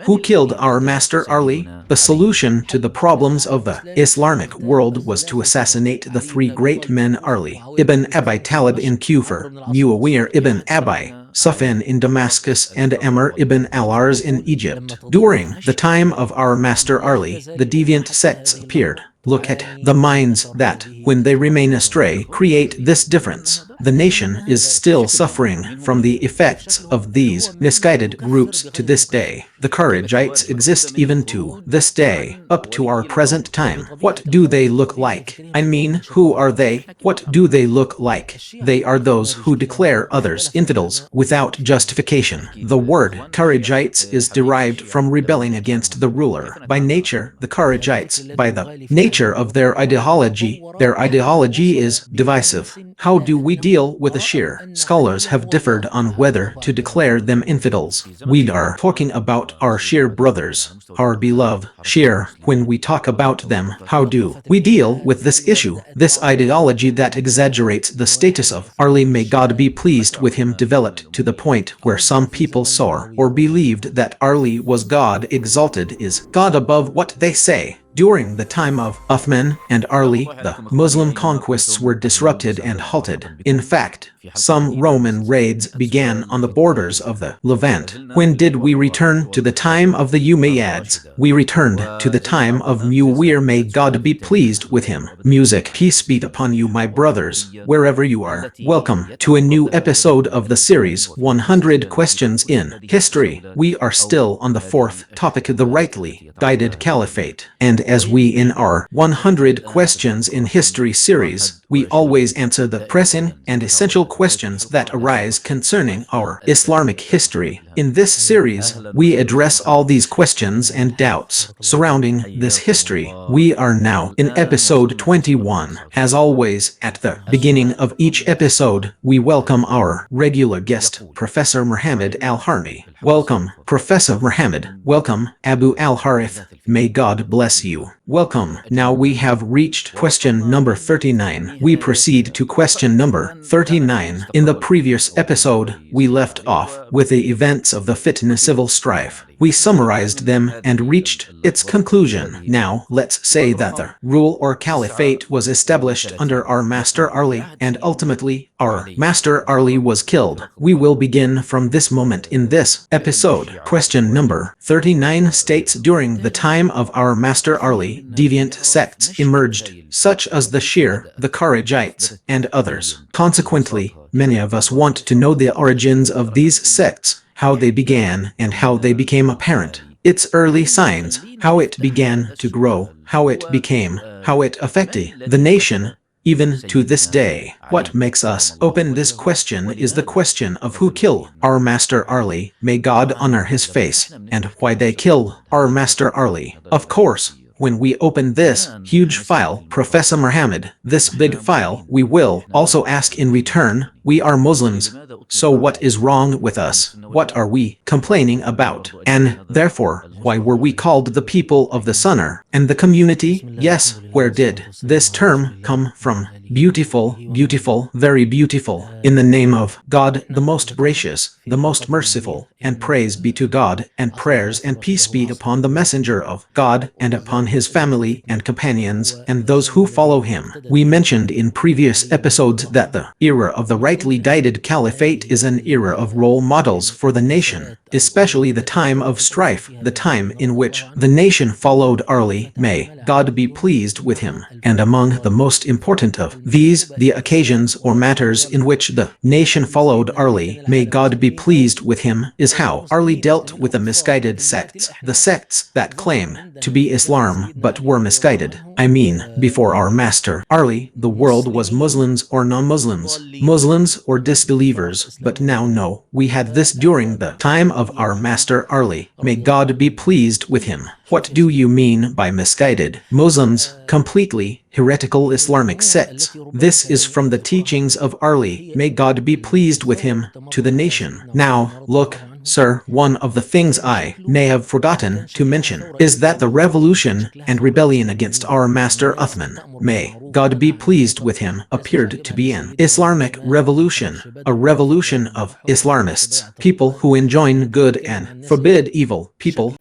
Who killed our master Ali? The solution to the problems of the Islamic world was to assassinate the three great men Ali ibn Abi Talib in Kufr, Muawiyah ibn Abi Sufyan in Damascus, and Amr ibn al-As in Egypt. During the time of our master Ali, the deviant sects appeared. Look at the minds that, when they remain astray, create this difference. The nation is still suffering from the effects of these misguided groups to this day. The Kharijites exist even to this day, up to our present time. What do they look like? I mean, who are they? What do they look like? They are those who declare others infidels without justification. The word Kharijites is derived from rebelling against the ruler. By nature, the Kharijites, by the nature of their ideology is divisive. How do we deal with the Shia? Scholars have differed on whether to declare them infidels. We are talking about our Shia brothers, our beloved Shia. When we talk about them, how do we deal with this issue? This ideology that exaggerates the status of Ali, may God be pleased with him, developed to the point where some people saw or believed that Ali was God exalted, is God above what they say. During the time of Uthman and Ali, the Muslim conquests were disrupted and halted. In fact, some Roman raids began on the borders of the Levant. When did we return to the time of the Umayyads? We returned to the time of Muawiyah, may God be pleased with him. Music, peace be upon you, my brothers, wherever you are. Welcome to a new episode of the series 100 Questions in History. We are still on the fourth topic, the rightly guided caliphate. And as we in our 100 Questions in History series, we always answer the pressing and essential questions that arise concerning our Islamic history. In this series, we address all these questions and doubts surrounding this history. We are now in episode 21. As always, at the beginning of each episode, we welcome our regular guest, Professor Muhammad Al-Harni. Welcome, Professor Muhammad. Welcome, Abu Al-Harith. May God bless you. Welcome. Now we have reached question number 39. We proceed to question number 39. In the previous episode, we left off with the events of the Fitna civil strife. We summarized them and reached its conclusion. Now, let's say that the rule or caliphate was established under our Master Ali, and ultimately, our Master Ali was killed. We will begin from this moment in this episode. Question number 39 states, during the time of our Master Ali, deviant sects emerged, such as the Shia, the Kharijites, and others. Consequently, many of us want to know the origins of these sects, how they began and how they became apparent, its early signs, how it began to grow, how it became, how it affected the nation, even to this day. What makes us open this question is the question of who killed our Master Ali, may God honor his face, and why they killed our Master Ali. Of course, when we open this huge file, Professor Muhammad, this big file, we will also ask in return, we are Muslims, so what is wrong with us? What are we complaining about? And therefore, why were we called the people of the Sunnah and the community? Yes, where did this term come from? Beautiful, beautiful, very beautiful. In the name of God, the most gracious, the most merciful, and praise be to God, and prayers and peace be upon the messenger of God, and upon his family and companions, and those who follow him. We mentioned in previous episodes that the era of the rightly guided caliphate is an era of role models for the nation, especially the time of strife, the time in which the nation followed Ali, may God be pleased with him. And among the most important of these, the occasions or matters in which the nation followed Ali, may God be pleased with him, is how Ali dealt with the misguided sects, the sects that claim to be Islam but were misguided. I mean, before our Master Ali, the world was Muslims or non-Muslims, Muslims or disbelievers, but now no, we had this during the time of our Master Ali, may God be pleased with him. What do you mean by misguided? Muslims, completely heretical Islamic sects. This is from the teachings of Ali, may God be pleased with him, to the nation. Now, look, Sir, one of the things I may have forgotten to mention is that the revolution and rebellion against our master Uthman, may God be pleased with him, appeared to be an Islamic revolution, a revolution of Islamists, people who enjoin good and forbid evil, people,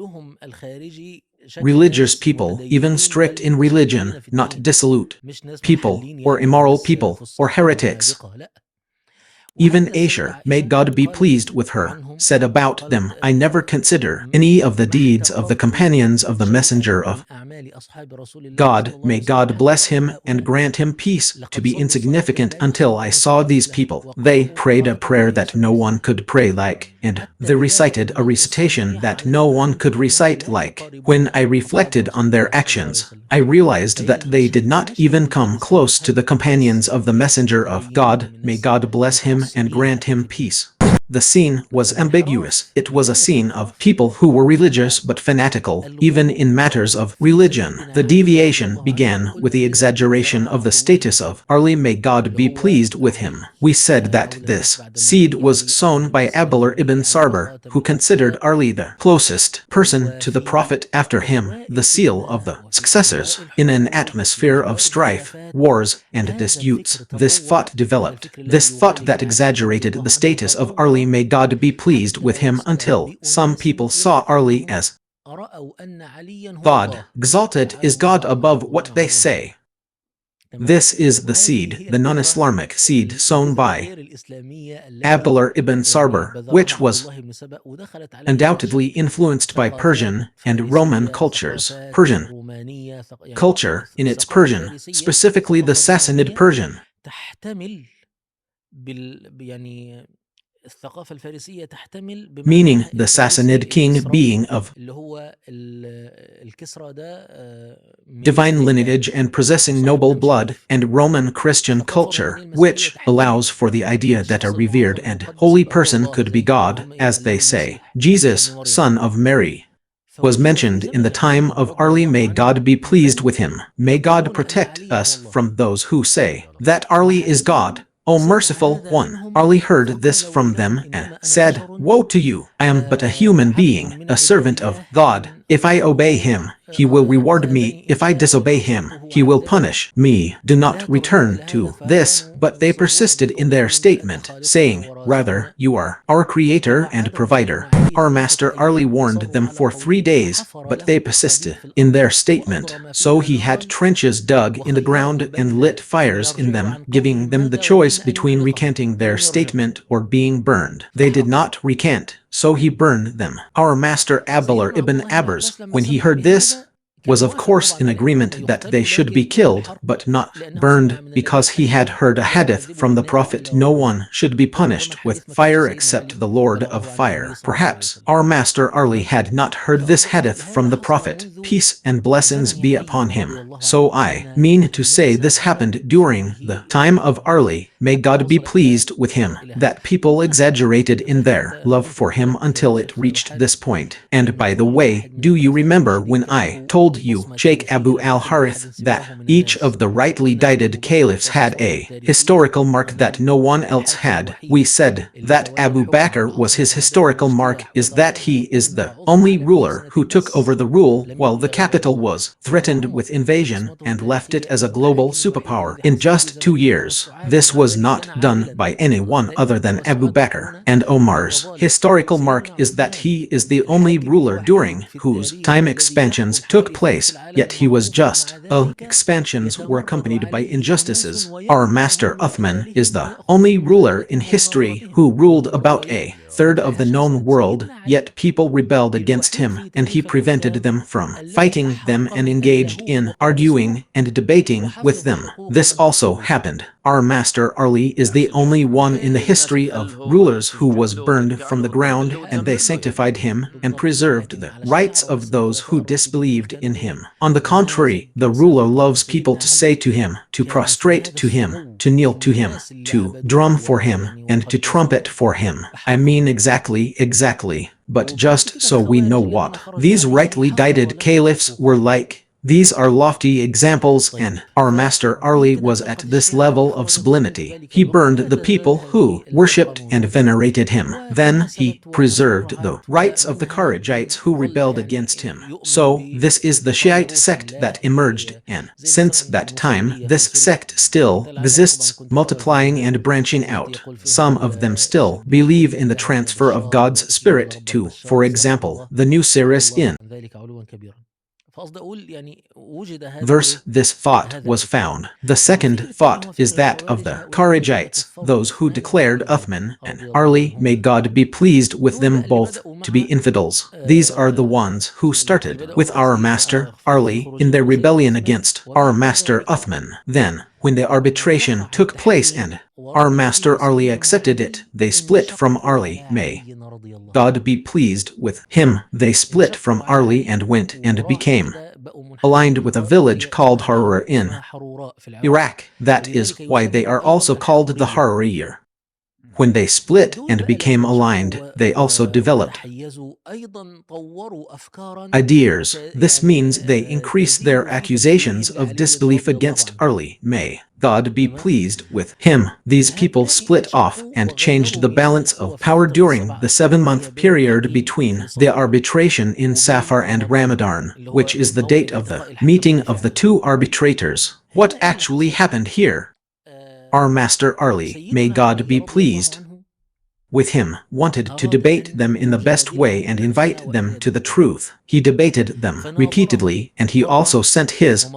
religious people, even strict in religion, not dissolute people, or immoral people, or heretics. Even Asher, may God be pleased with her, said about them, I never consider any of the deeds of the companions of the Messenger of God, may God bless him and grant him peace, to be insignificant until I saw these people. They prayed a prayer that no one could pray like, and they recited a recitation that no one could recite like. When I reflected on their actions, I realized that they did not even come close to the companions of the Messenger of God, may God bless him and grant him peace. The scene was ambiguous. It was a scene of people who were religious but fanatical, even in matters of religion. The deviation began with the exaggeration of the status of Ali, may God be pleased with him. We said that this seed was sown by Abdullah ibn Sarbar, who considered Ali the closest person to the Prophet after him, the seal of the successors. In an atmosphere of strife, wars, and disputes, this thought developed. This thought that exaggerated the status of Ali, may God be pleased with him, until some people saw Ali as God. Exalted is God above what they say. This is the seed, the non-Islamic seed sown by Abdullah ibn Sarbar, which was undoubtedly influenced by Persian and Roman cultures. Persian culture, in its Persian, specifically the Sassanid Persian, meaning the Sassanid king being of divine lineage and possessing noble blood, and Roman Christian culture, which allows for the idea that a revered and holy person could be God, as they say. Jesus, son of Mary, was mentioned in the time of Ali, may God be pleased with him. May God protect us from those who say that Ali is God. O merciful one, Ali heard this from them and said, Woe to you! I am but a human being, a servant of God. If I obey him, he will reward me. If I disobey him, he will punish me. Do not return to this. But they persisted in their statement, saying, Rather, you are our creator and provider. Our master Ali warned them for 3 days, but they persisted in their statement. So he had trenches dug in the ground and lit fires in them, giving them the choice between recanting their statement or being burned. They did not recant, so he burned them. Our master Abdullah ibn Abbas, when he heard this, was of course in agreement that they should be killed, but not burned, because he had heard a hadith from the Prophet, no one should be punished with fire except the Lord of Fire. Perhaps our master Ali had not heard this hadith from the Prophet, peace and blessings be upon him. So I mean to say this happened during the time of Ali, may God be pleased with him, that people exaggerated in their love for him until it reached this point. And by the way, do you remember when I told you, Sheikh Abu al-Harith, that each of the rightly guided caliphs had a historical mark that no one else had? We said that Abu Bakr was his historical mark, is that he is the only ruler who took over the rule while the capital was threatened with invasion and left it as a global superpower in just 2 years. This was not done by anyone other than Abu Bakr. And Omar's historical mark is that he is the only ruler during whose time expansions took place, yet he was just. Expansions were accompanied by injustices. Our master Uthman is the only ruler in history who ruled about a third of the known world, yet people rebelled against him, and he prevented them from fighting them and engaged in arguing and debating with them. This also happened. Our master Ali is the only one in the history of rulers who was burned from the ground, and they sanctified him and preserved the rights of those who disbelieved in him. On the contrary, the ruler loves people to say to him, to prostrate to him, to kneel to him, to drum for him, and to trumpet for him. I mean exactly, but just so we know what these rightly guided caliphs were like. These are lofty examples, and our Master Ali was at this level of sublimity. He burned the people who worshipped and venerated him. Then he preserved the rights of the Kharijites who rebelled against him. So this is the Shiite sect that emerged, and since that time this sect still exists, multiplying and branching out. Some of them still believe in the transfer of God's Spirit to, for example, the new series in verse. This thought was found. The second thought is that of the Kharijites, those who declared Uthman and Ali, may God be pleased with them both, to be infidels. These are the ones who started with our Master Ali in their rebellion against our Master Uthman. Then, when the arbitration took place and our Master Ali accepted it, they split from Ali. May God be pleased with him. They split from Ali and went and became aligned with a village called Harura in Iraq. That is why they are also called the Haruriyya. When they split and became aligned, they also developed ideas. This means they increase their accusations of disbelief against Ali. May God be pleased with him. These people split off and changed the balance of power during the 7-month period between the arbitration in Safar and Ramadan, which is the date of the meeting of the two arbitrators. What actually happened here? Our Master Ali, may God be pleased with him, wanted to debate them in the best way and invite them to the truth. He debated them repeatedly, and he also sent his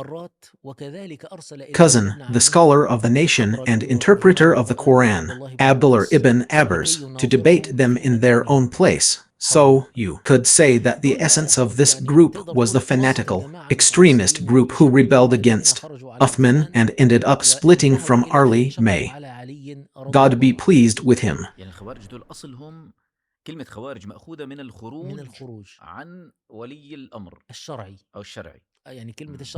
cousin, the scholar of the nation and interpreter of the Quran, Abdullah ibn Abbas, to debate them in their own place. So, you could say that the essence of this group was the fanatical, extremist group who rebelled against Uthman and ended up splitting from Ali. May God be pleased with him. الخوارج دول أصلهم كلمة خوارج مأخوذة من الخروج عن ولي الأمر أو الشرعي.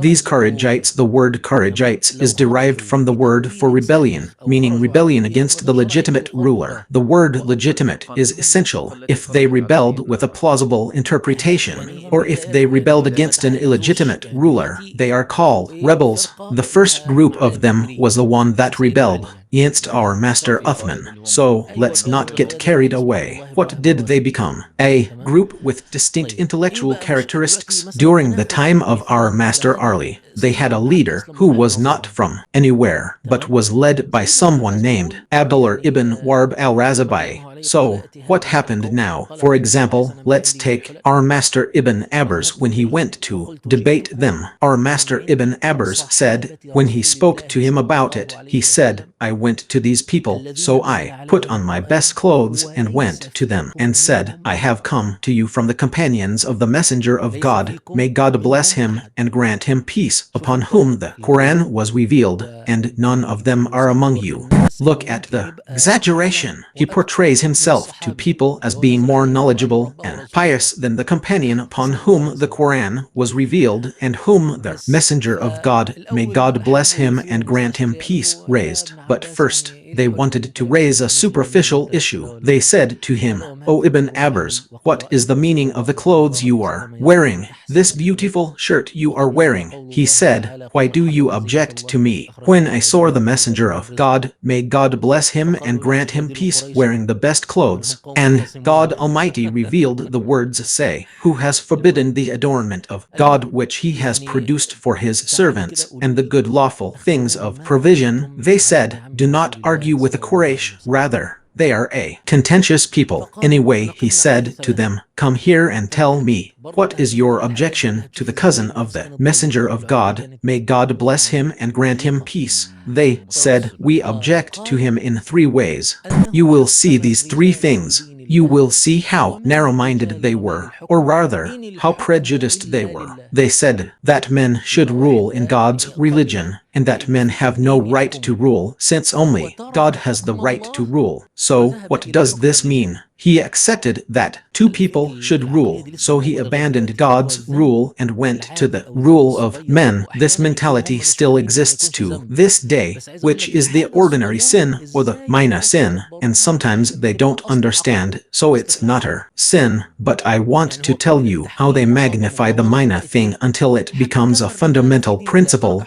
These Kharijites, the word Kharijites is derived from the word for rebellion, meaning rebellion against the legitimate ruler. The word legitimate is essential. If they rebelled with a plausible interpretation, or if they rebelled against an illegitimate ruler, they are called rebels. The first group of them was the one that rebelled against our Master Uthman. So, let's not get carried away. What did they become? A group with distinct intellectual characteristics. During the time of our Master Ali, they had a leader who was not from anywhere, but was led by someone named Abdullah ibn Warb al-Razabai. So, what happened now? For example, let's take our Master Ibn Abbas when he went to debate them. Our Master Ibn Abbas said, when he spoke to him about it, he said, I went to these people, so I put on my best clothes and went to them and said, I have come to you from the companions of the Messenger of God. May God bless him and grant him peace, upon whom the Quran was revealed, and none of them are among you. Look at the exaggeration. He portrays himself to people as being more knowledgeable and pious than the companion upon whom the Quran was revealed and whom the Messenger of God, may God bless him and grant him peace, raised. But first, they wanted to raise a superficial issue. They said to him, O Ibn Abbas, what is the meaning of the clothes you are wearing? This beautiful shirt you are wearing. He said, why do you object to me? When I saw the Messenger of God, may God bless him and grant him peace, wearing the best clothes, and God Almighty revealed the words, say, who has forbidden the adornment of God which he has produced for his servants, and the good lawful things of provision? They said, do not argue with the Quraysh, rather, they are a contentious people. Anyway, he said to them, come here and tell me, what is your objection to the cousin of the Messenger of God? May God bless him and grant him peace. They said, we object to him in 3 ways. You will see these 3 things. You will see how narrow-minded they were, or rather, how prejudiced they were. They said that men should rule in God's religion, and that men have no right to rule, since only God has the right to rule. So, what does this mean? He accepted that two people should rule, so he abandoned God's rule and went to the rule of men. This mentality still exists to this day, which is the ordinary sin or the minor sin, and sometimes they don't understand, so it's not a sin. But I want to tell you how they magnify the minor thing until it becomes a fundamental principle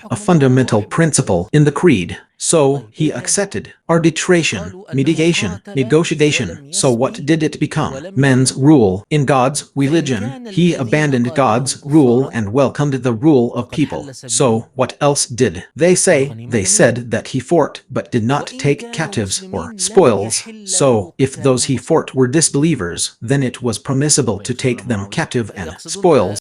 in the creed. So he accepted arbitration, mediation, negotiation. So what did it become? Men's rule. In God's religion, he abandoned God's rule and welcomed the rule of people. So what else did they say? They said that he fought but did not take captives or spoils. So if those he fought were disbelievers, then it was permissible to take them captive and spoils.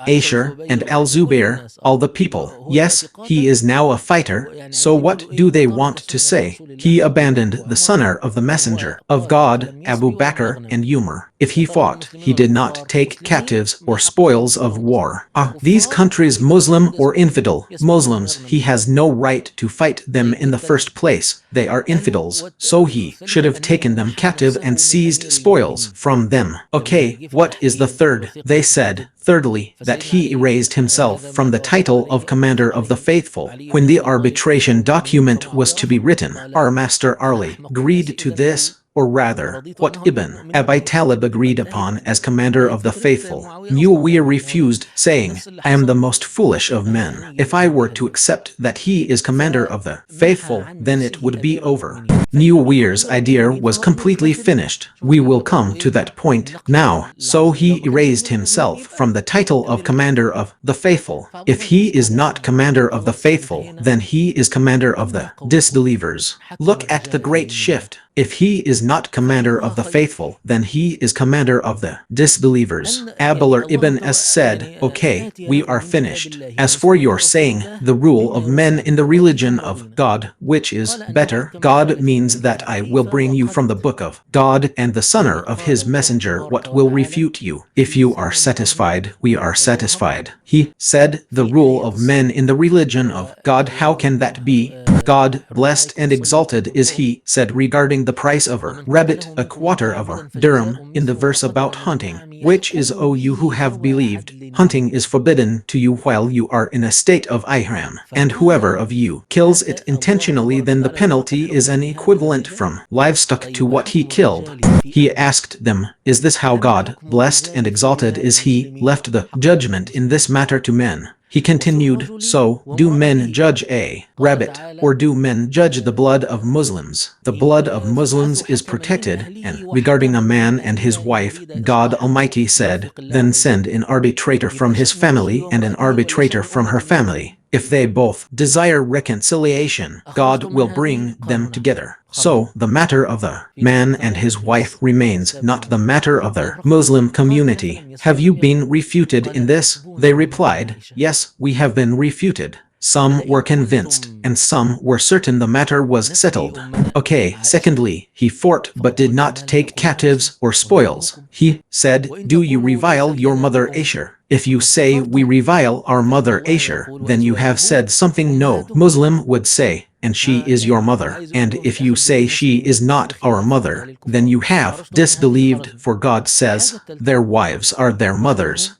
Asher and Al-Zubair, all the people. Yes, he is now a fighter, so what do they want to say? He abandoned the son of the messenger of God, Abu Bakr and Umar. If he fought, he did not take captives or spoils of war. These countries, Muslim or infidel, Muslims, he has no right to fight them in the first place. They are infidels, so he should have taken them captive and seized spoils from them. Okay, what is the third? They said, thirdly, that he erased himself from the title of Commander of the Faithful. When the arbitration document was to be written, our Master Ali agreed to this, or rather, what Ibn Abi Talib agreed upon as Commander of the Faithful. Muawiyah refused, saying, I am the most foolish of men. If I were to accept that he is Commander of the Faithful, then it would be over. Muawiyah's idea was completely finished. We will come to that point now. So he erased himself from the title of Commander of the Faithful. If he is not Commander of the Faithful, then he is Commander of the disbelievers. Look at the great shift. If he is not Commander of the Faithful, then he is Commander of the disbelievers. Abdullah ibn As said, okay, we are finished. As for your saying, the rule of men in the religion of God, which is better, God means that I will bring you from the book of God and the son of his messenger what will refute you. If you are satisfied, we are satisfied. He said, the rule of men in the religion of God, how can that be? God, blessed and exalted is he, said regarding the price of a rabbit, a quarter of a dirham, in the verse about hunting, which is, O you who have believed, hunting is forbidden to you while you are in a state of ihram, and whoever of you kills it intentionally, then the penalty is an equivalent from livestock to what he killed. He asked them, is this how God, blessed and exalted is he, left the judgment in this matter to men? He continued, so, do men judge a rabbit, or do men judge the blood of Muslims? The blood of Muslims is protected, and regarding a man and his wife, God Almighty said, then send an arbitrator from his family and an arbitrator from her family. If they both desire reconciliation, God will bring them together. So, the matter of the man and his wife remains, not the matter of the Muslim community. Have you been refuted in this? They replied, yes, we have been refuted. Some were convinced, and some were certain the matter was settled. Okay, secondly, he fought but did not take captives or spoils. He said, do you revile your mother Asher? If you say we revile our mother Asher, then you have said something no Muslim would say, and she is your mother. And if you say she is not our mother, then you have disbelieved, for God says, their wives are their mothers.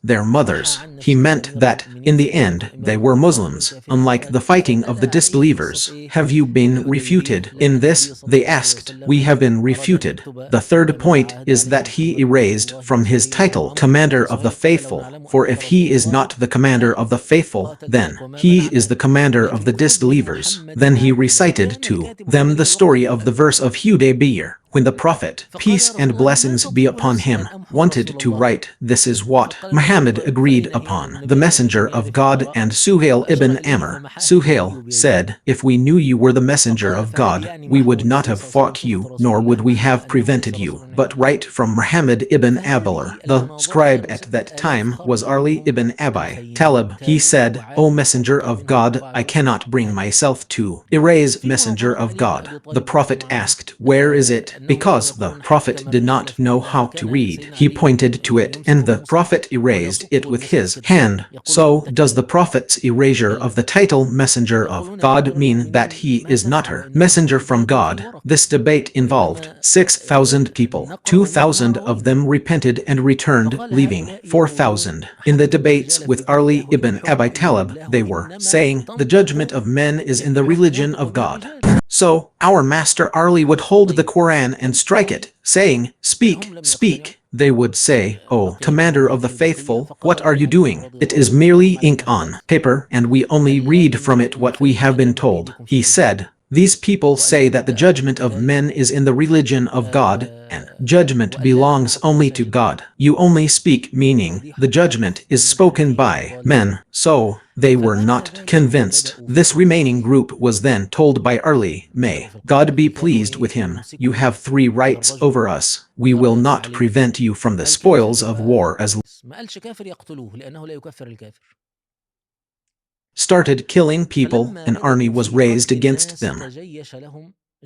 He meant that, in the end, they were Muslims, unlike the fighting of the disbelievers. Have you been refuted in this? They asked. We have been refuted. The third point is that he erased from his title Commander of the Faithful, for if he is not the Commander of the Faithful, then he is the Commander of the disbelievers. Then he recited to them the story of the verse of Hudaybiyah, when the Prophet, peace and blessings be upon him, wanted to write, this is what Muhammad agreed upon. The messenger of God and Suhail ibn Amr. Suhail said, if we knew you were the messenger of God, we would not have fought you, nor would we have prevented you. But write from Muhammad ibn Abdullah. The scribe at that time was Ali ibn Abi Talib. He said, O messenger of God, I cannot bring myself to erase messenger of God. The Prophet asked, where is it? Because the Prophet did not know how to read, he pointed to it, and the Prophet erased it with his hand. So, does the Prophet's erasure of the title Messenger of God mean that he is not her messenger from God? This debate involved 6,000 people. 2,000 of them repented and returned, leaving 4,000. In the debates with Ali ibn Abi Talib, they were saying, the judgment of men is in the religion of God. So, our master Ali would hold the Quran and strike it, saying, speak, speak. They would say, "O commander of the faithful, what are you doing? It is merely ink on paper, and we only read from it what we have been told." He said, these people say that the judgment of men is in the religion of God, and judgment belongs only to God. You only speak, meaning the judgment is spoken by men. So, they were not convinced. This remaining group was then told by Ali, may God be pleased with him, you have 3 rights over us. We will not prevent you from the spoils of war as started killing people, an army was raised against them.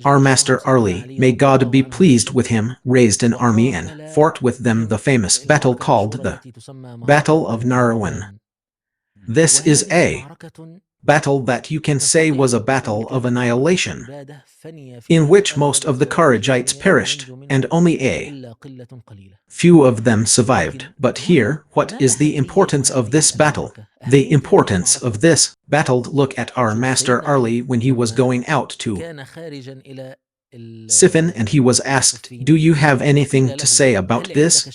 Our master Ali, may God be pleased with him, raised an army and fought with them the famous battle called the Battle of Narawan. This is a battle that you can say was a battle of annihilation, in which most of the Kharijites perished, and only a few of them survived. But here, what is the importance of this battle? The importance of this battle. Look at our master Ali when he was going out to Siffin, and he was asked, do you have anything to say about this?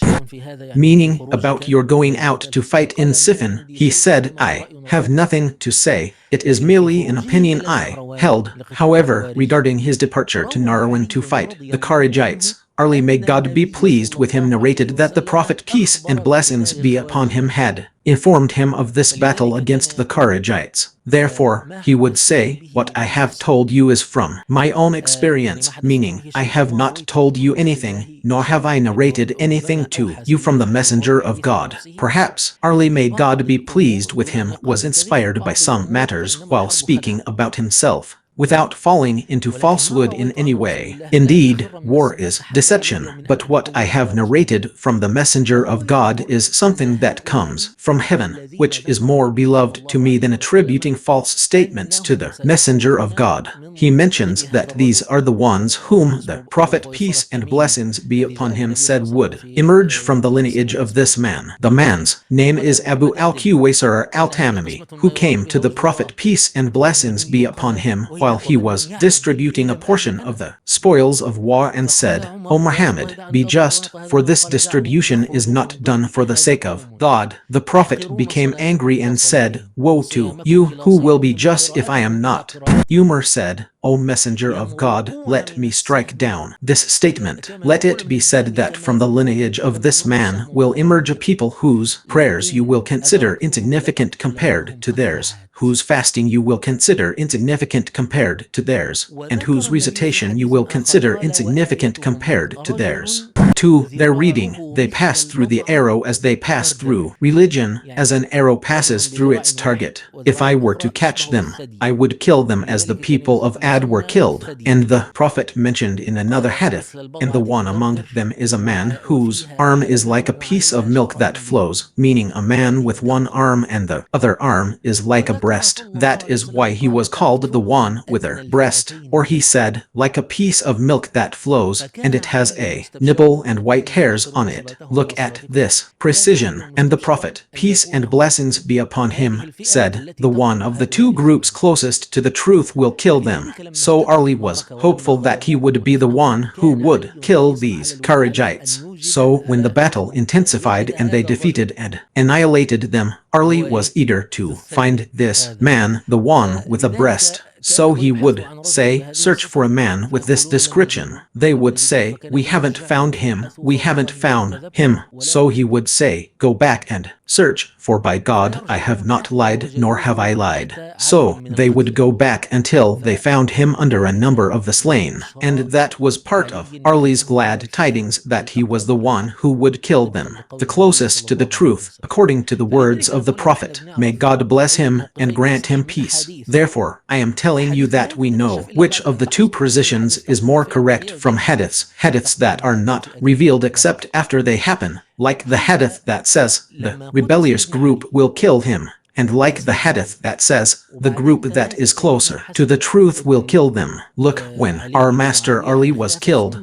Meaning, about your going out to fight in Siffin. He said, I have nothing to say. It is merely an opinion I held. However, regarding his departure to Narawan to fight the Kharijites, Ali, may God be pleased with him, narrated that the Prophet, peace and blessings be upon him, had informed him of this battle against the Kharijites. Therefore, he would say, what I have told you is from my own experience, meaning, I have not told you anything, nor have I narrated anything to you from the Messenger of God. Perhaps, Ali, may God be pleased with him, was inspired by some matters while speaking about himself, without falling into falsehood in any way. Indeed, war is deception, but what I have narrated from the Messenger of God is something that comes from heaven, which is more beloved to me than attributing false statements to the Messenger of God. He mentions that these are the ones whom the Prophet, peace and blessings be upon him, said would emerge from the lineage of this man. The man's name is Abu al-Quwaysir al-Tamimi, who came to the Prophet, peace and blessings be upon him, while he was distributing a portion of the spoils of war, and said, O Muhammad, be just, for this distribution is not done for the sake of God. The Prophet became angry and said, Woe to you, who will be just if I am not? Umar said, O Messenger of God, let me strike down this statement. Let it be said that from the lineage of this man will emerge a people whose prayers you will consider insignificant compared to theirs, whose fasting you will consider insignificant compared to theirs, and whose recitation you will consider insignificant compared to theirs. To their reading, they pass through the arrow as they pass through religion, as an arrow passes through its target. If I were to catch them, I would kill them as the people of Ad were killed. And the Prophet mentioned in another hadith, and the one among them is a man whose arm is like a piece of milk that flows, meaning a man with one arm and the other arm is like a breast. That is why he was called the one with a breast. Or he said, like a piece of milk that flows, and it has a nipple and white hairs on it. Look at this precision. And the Prophet, peace and blessings be upon him, said, the one of the two groups closest to the truth will kill them. So Ali was hopeful that he would be the one who would kill these Kharijites. So when the battle intensified and they defeated and annihilated them, Ali was eager to find this man, the one with a breast. So he would say, search for a man with this description. They would say, we haven't found him, we haven't found him. So he would say, go back and Search, for by God I have not lied nor have I lied. So they would go back until they found him under a number of the slain, and that was part of Ali's glad tidings that he was the one who would kill them, the closest to the truth, according to the words of the Prophet. May God bless him and grant him peace. Therefore, I am telling you that we know which of the two positions is more correct from hadiths that are not revealed except after they happen, like the hadith that says, the rebellious group will kill him, and like the hadith that says, the group that is closer to the truth will kill them. Look, when our Master Ali was killed,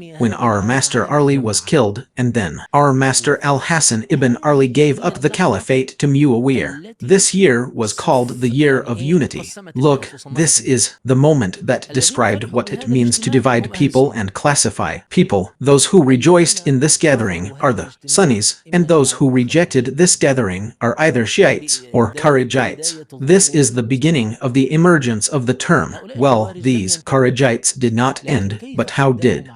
and then our Master Al-Hasan ibn Ali gave up the caliphate to Muawiyah. This year was called the Year of Unity. Look, this is the moment that described what it means to divide people and classify people. Those who rejoiced in this gathering are the Sunnis, and those who rejected this gathering are either Shiites or Kharijites. This is the beginning of the emergence of the term. Well, these Kharijites did not end, but how did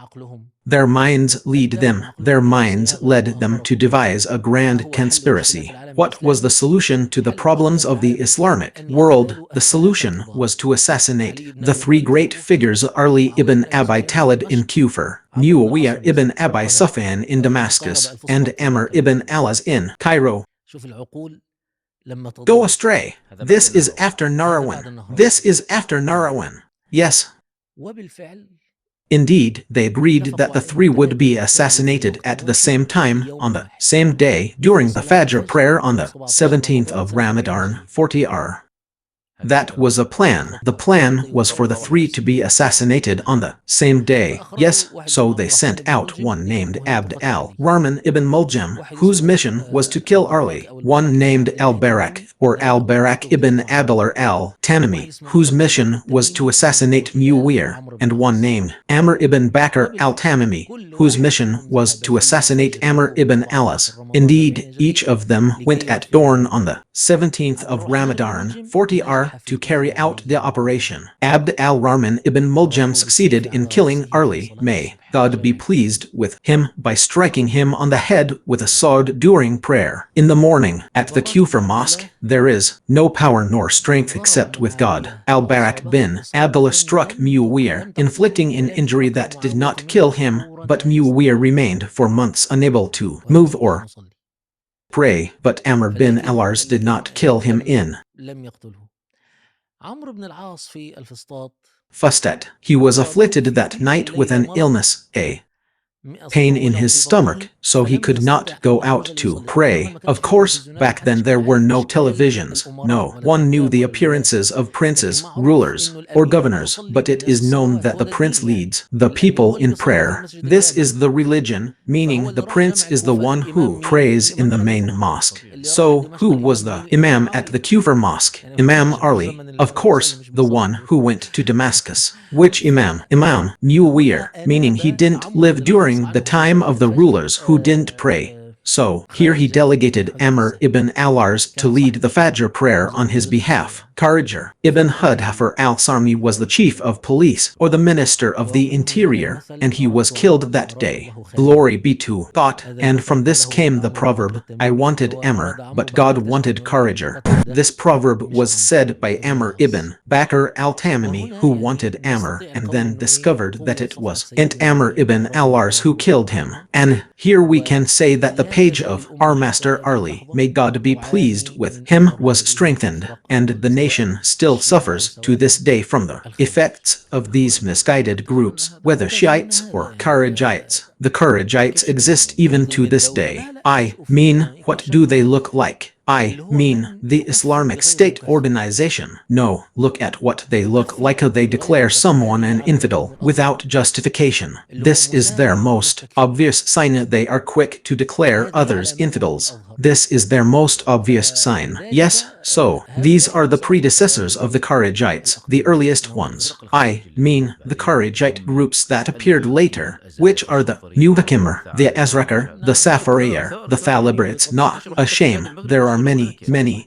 their minds lead them? Their minds led them to devise a grand conspiracy. What was the solution to the problems of the Islamic world? The solution was to assassinate the three great figures: Ali ibn Abi Talib in Kufr, Muawiyah ibn Abi Sufyan in Damascus, and Amr ibn al-As in Cairo. Go astray. This is after Narawan. Yes. Indeed, they agreed that the three would be assassinated at the same time, on the same day, during the Fajr prayer on the 17th of Ramadan, 40R. That was a plan. The plan was for the three to be assassinated on the same day. Yes, so they sent out one named Abd al-Rahman ibn Muljam, whose mission was to kill Ali, one named al-Barak, or al-Barak ibn Abdullah al-Tamimi, whose mission was to assassinate Muawiyah, and one named Amr ibn Bakr al-Tamimi, whose mission was to assassinate Amr ibn al-As. Indeed, each of them went at dawn on the 17th of Ramadan, 40R, to carry out the operation. Abd al-Rahman ibn Muljam succeeded in killing Ali, may God be pleased with him, by striking him on the head with a sword during prayer. In the morning, at the Kufr mosque, there is no power nor strength except with God. Al-Barak bin Abdullah struck Muawiyah, inflicting an injury that did not kill him, but Muawiyah remained for months unable to move or pray. But Amr bin al-As did not kill him in Fustat. He was afflicted that night with an illness, a pain in his stomach, so he could not go out to pray. Of course, back then there were no televisions. No one knew the appearances of princes, rulers, or governors, but it is known that the prince leads the people in prayer. This is the religion, meaning the prince is the one who prays in the main mosque. So, who was the imam at the Kufr mosque? Imam Ali, of course, the one who went to Damascus. Which imam? Imam Muawiyah, meaning he didn't live during the time of the rulers who didn't pray. So, here he delegated Amr ibn al-As to lead the Fajr prayer on his behalf. Khawarij ibn Hudhafar al-Sarmi was the chief of police, or the minister of the interior, and he was killed that day. Glory be to God. And from this came the proverb, I wanted Amr, but God wanted Khawarij. This proverb was said by Amr ibn Bakr al-Tamimi, who wanted Amr and then discovered that it wasn't Amr ibn al-As who killed him. And here we can say that the page of our Master Ali, may God be pleased with him, was strengthened, and the nation still suffers to this day from the effects of these misguided groups, whether Shiites or Kharijites. The Kharijites exist even to this day. I mean, what do they look like? I mean, the Islamic State organization. No, look at what they look like. They declare someone an infidel without justification. This is their most obvious sign. They are quick to declare others infidels. This is their most obvious sign. Yes, So, these are the predecessors of the Kharijites, the earliest ones. I mean, the Kharijite groups that appeared later, which are the Muhakimr, the Azrakar, the Safariyar, the Thalibrids. Not a shame, there are many,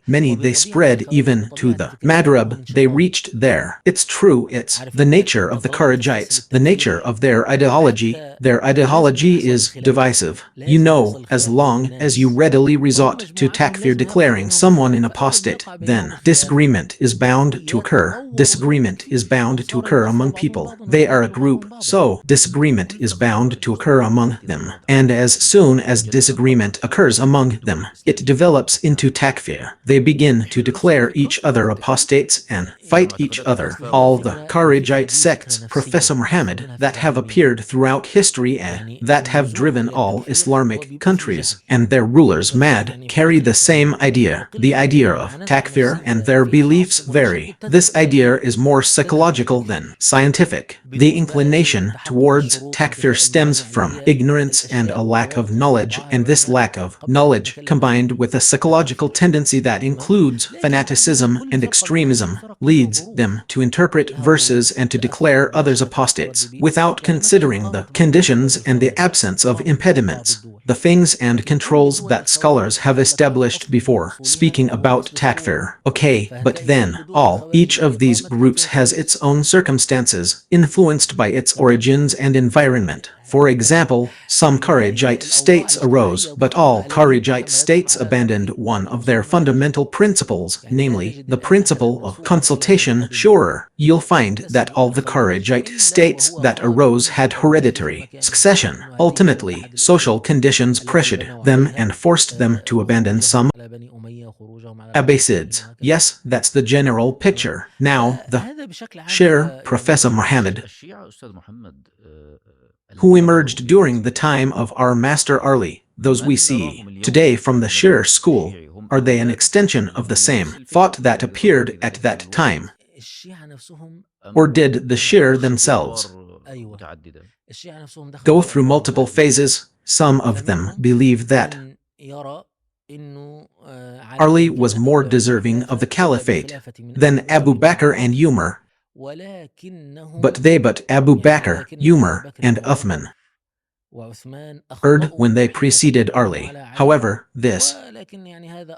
they spread even to the Maghreb, they reached there. It's true, it's the nature of the Kharijites, the nature of their ideology. Their ideology is divisive. You know, as long as you readily resort to takfir, declaring someone an apostate, then disagreement is bound to occur. Disagreement is bound to occur among people. They are a group, so disagreement is bound to occur among them. And as soon as disagreement occurs among them, it develops into takfir. They begin to declare each other apostates and fight each other. All the Kharijite sects, Professor Muhammad, that have appeared throughout history and that have driven all Islamic countries and their rulers mad, carry the same idea, the idea of takfir, and their beliefs vary. This idea is more psychological than scientific. The inclination towards takfir stems from ignorance and a lack of knowledge, and this lack of knowledge, combined with a psychological tendency that includes fanaticism and extremism, leads them to interpret verses and to declare others apostates, without considering the conditions and the absence of impediments, the things and controls that scholars have established before speaking about takfir. Okay, but then, each of these groups has its own circumstances, influenced by its origins and environment. For example, some Kharijite states arose, but all Kharijite states abandoned one of their fundamental principles, namely, the principle of consultation. Sure, you'll find that all the Kharijite states that arose had hereditary succession. Ultimately, social conditions pressured them and forced them to abandon some Abbasids. Yes, that's the general picture. Now, the Shir, Professor Muhammad, who emerged during the time of our Master Ali, those we see today from the Shir school, are they an extension of the same thought that appeared at that time? Or did the Shir themselves go through multiple phases? Some of them believe that Ali was more deserving of the caliphate than Abu Bakr and Umar, but Abu Bakr, Umar, and Uthman erred when they preceded Ali. However, this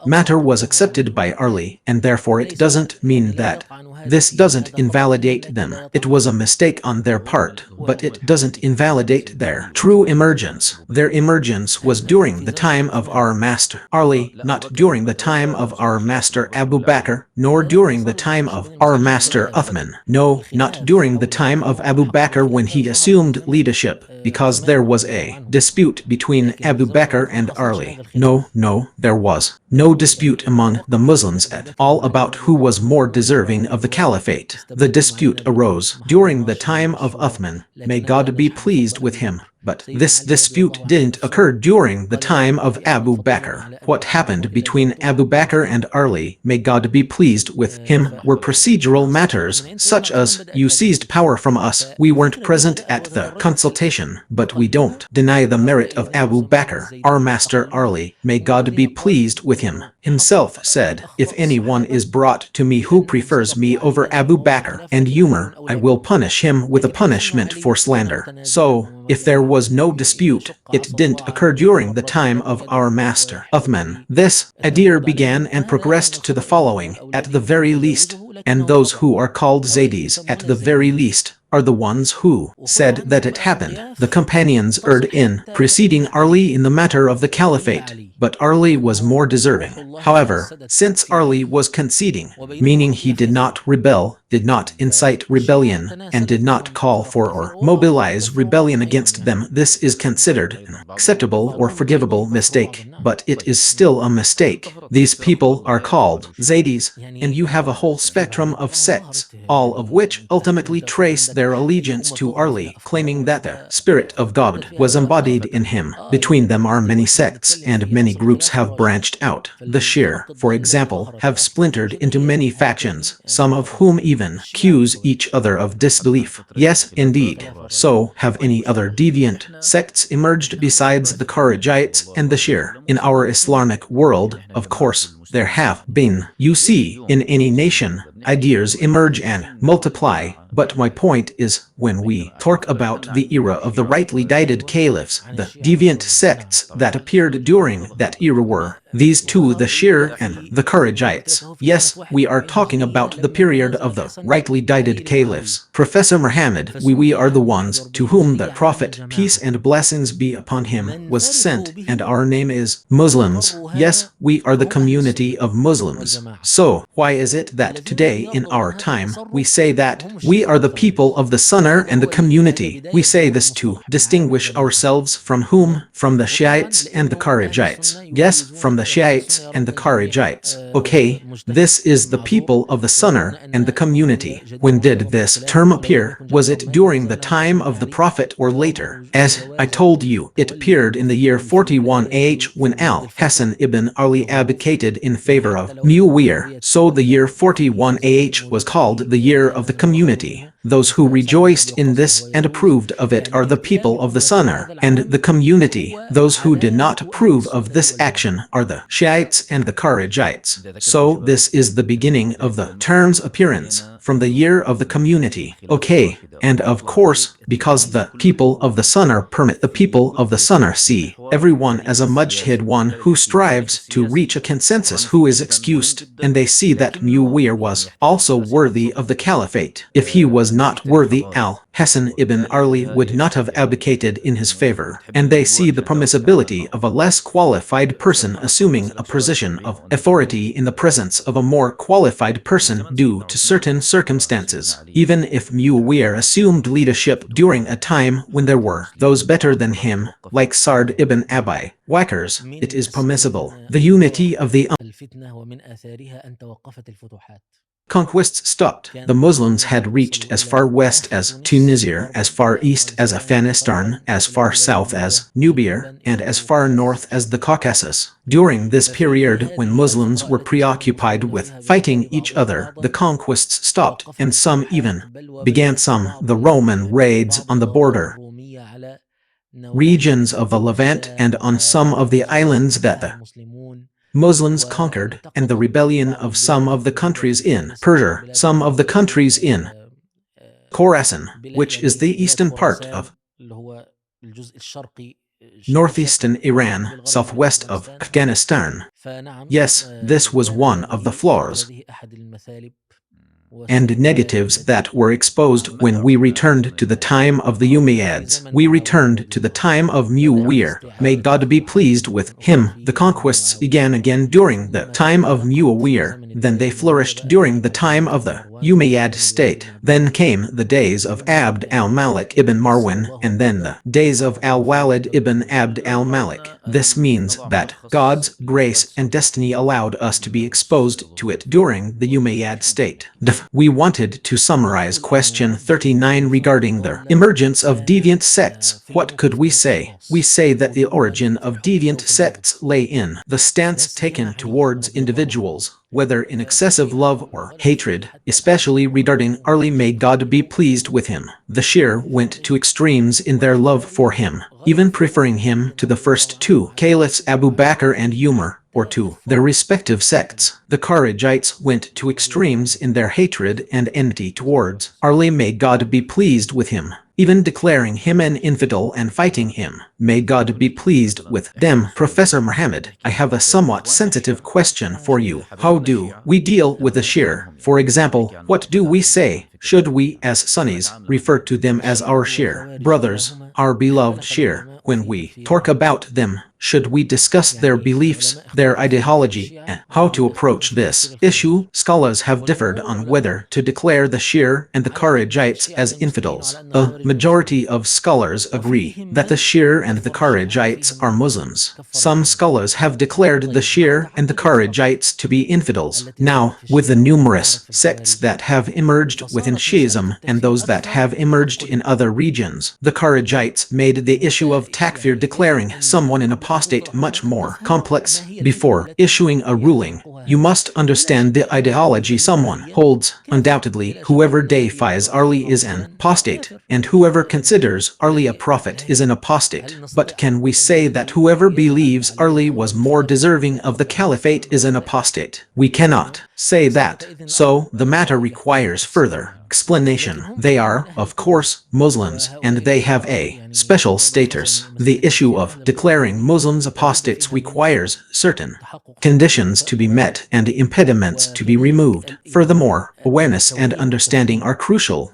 matter was accepted by Ali, and therefore it doesn't mean that. This doesn't invalidate them. It was a mistake on their part, but it doesn't invalidate their true emergence. Their emergence was during the time of our Master Ali, not during the time of our Master Abu Bakr, nor during the time of our Master Uthman. No, not during the time of Abu Bakr when he assumed leadership, because there was a dispute between Abu Bakr and Ali. No, there was no dispute among the Muslims at all about who was more deserving of the caliphate. The dispute arose during the time of Uthman, may God be pleased with him. But this dispute didn't occur during the time of Abu Bakr. What happened between Abu Bakr and Ali, may God be pleased with him, were procedural matters, such as, you seized power from us, we weren't present at the consultation, but we don't deny the merit of Abu Bakr. Our Master Ali, may God be pleased with him, himself said, if anyone is brought to me who prefers me over Abu Bakr and Umar, I will punish him with a punishment for slander. So, if there was no dispute, it didn't occur during the time of our Master Uthman. This idea began and progressed to the following, at the very least, and those who are called Zaydis, at the very least, are the ones who said that it happened. The companions erred in preceding Ali in the matter of the caliphate, but Ali was more deserving. However, since Ali was conceding, meaning he did not rebel, did not incite rebellion, and did not call for or mobilize rebellion against them, this is considered an acceptable or forgivable mistake, but it is still a mistake. These people are called Zaydis, and you have a whole spectrum of sects, all of which ultimately trace their their allegiance to Ali, claiming that the Spirit of God was embodied in him. Between them are many sects, and many groups have branched out. The Shia, for example, have splintered into many factions, some of whom even accuse each other of disbelief. Yes, indeed. So, have any other deviant sects emerged besides the Kharijites and the Shia? In our Islamic world, of course, there have been. You see, in any nation, ideas emerge and multiply, but my point is, when we talk about the era of the rightly guided caliphs, the deviant sects that appeared during that era were these two, the Shia and the Kharijites. Yes, we are talking about the period of the rightly guided caliphs. Professor Muhammad, we are the ones to whom the Prophet, peace and blessings be upon him, was sent, and our name is Muslims. Yes, we are the community of Muslims. So, why is it that today in our time, we say that we are the people of the Sunnah and the community? We say this to distinguish ourselves from whom? From the Shiites and the Kharijites. Yes, from the Shiites and the Kharijites. Okay, this is the people of the Sunnah and the community. When did this term appear? Was it during the time of the Prophet or later? As I told you, it appeared in the year 41 AH when al-Hasan ibn Ali abdicated in favor of Muawiyah. So the year 41 AH was called the year of the community. Those who rejoiced in this and approved of it are the people of the Sunnah and the community. Those who did not approve of this action are the Shiites and the Kharijites. So this is the beginning of the term's appearance, from the year of the community. Okay, and of course, because the people of the Sunnah permit the people of the Sunnah see everyone as a mujtahid, one who strives to reach a consensus, who is excused, and they see that Muawiyah was also worthy of the caliphate. If he was not worthy, al-Hasan ibn Ali would not have abdicated in his favor, and they see the permissibility of a less qualified person assuming a position of authority in the presence of a more qualified person due to certain circumstances. Even if Muawiyah assumed leadership during a time when there were those better than him, like Sa'd ibn Abi Waqqas, it is permissible. The unity of the conquests stopped. The Muslims had reached as far west as Tunisia, as far east as Afghanistan, as far south as Nubia, and as far north as the Caucasus. During this period, when Muslims were preoccupied with fighting each other, the conquests stopped, and some even began the Roman raids on the border regions of the Levant and on some of the islands that the Muslims conquered, and the rebellion of some of the countries in Persia, some of the countries in Khorasan, which is the eastern part of northeastern Iran, southwest of Afghanistan. Yes, this was one of the flaws and negatives that were exposed when we returned to the time of the Umayyads. We returned to the time of Muawiyah. May God be pleased with him. The conquests began again during the time of Muawiyah. Then they flourished during the time of the Umayyad state. Then came the days of Abd al-Malik ibn Marwan, and then the days of al-Walid ibn Abd al-Malik. This means that God's grace and destiny allowed us to be exposed to it during the Umayyad state. We wanted to summarize question 39 regarding the emergence of deviant sects. What could we say? We say that the origin of deviant sects lay in the stance taken towards individuals, whether in excessive love or hatred, especially regarding Ali, may God be pleased with him. The Shia went to extremes in their love for him, even preferring him to the first two caliphs Abu Bakr and Umar, or to their respective sects. The Kharijites went to extremes in their hatred and enmity towards Ali, may God be pleased with him, even declaring him an infidel and fighting him. May God be pleased with them. Professor Muhammad, I have a somewhat sensitive question for you. How do we deal with the Shia? For example, what do we say? Should we, as Sunnis, refer to them as our Shia brothers, our beloved Shia, when we talk about them, should we discuss their beliefs, their ideology, and how to approach this issue? Scholars have differed on whether to declare the Shia and the Kharijites as infidels. A majority of scholars agree that the Shia and the Kharijites are Muslims. Some scholars have declared the Shia and the Kharijites to be infidels. Now, with the numerous sects that have emerged within Shiism and those that have emerged in other regions, the Kharijites made the issue of takfir, declaring someone an apostate, much more complex. Before issuing a ruling, you must understand the ideology someone holds. Undoubtedly, whoever deifies Ali is an apostate, and whoever considers Ali a prophet is an apostate. But can we say that whoever believes Ali was more deserving of the caliphate is an apostate? We cannot say that. So, the matter requires further explanation. They are, of course, Muslims, and they have a special status. The issue of declaring Muslims apostates requires certain conditions to be met and impediments to be removed. Furthermore, awareness and understanding are crucial.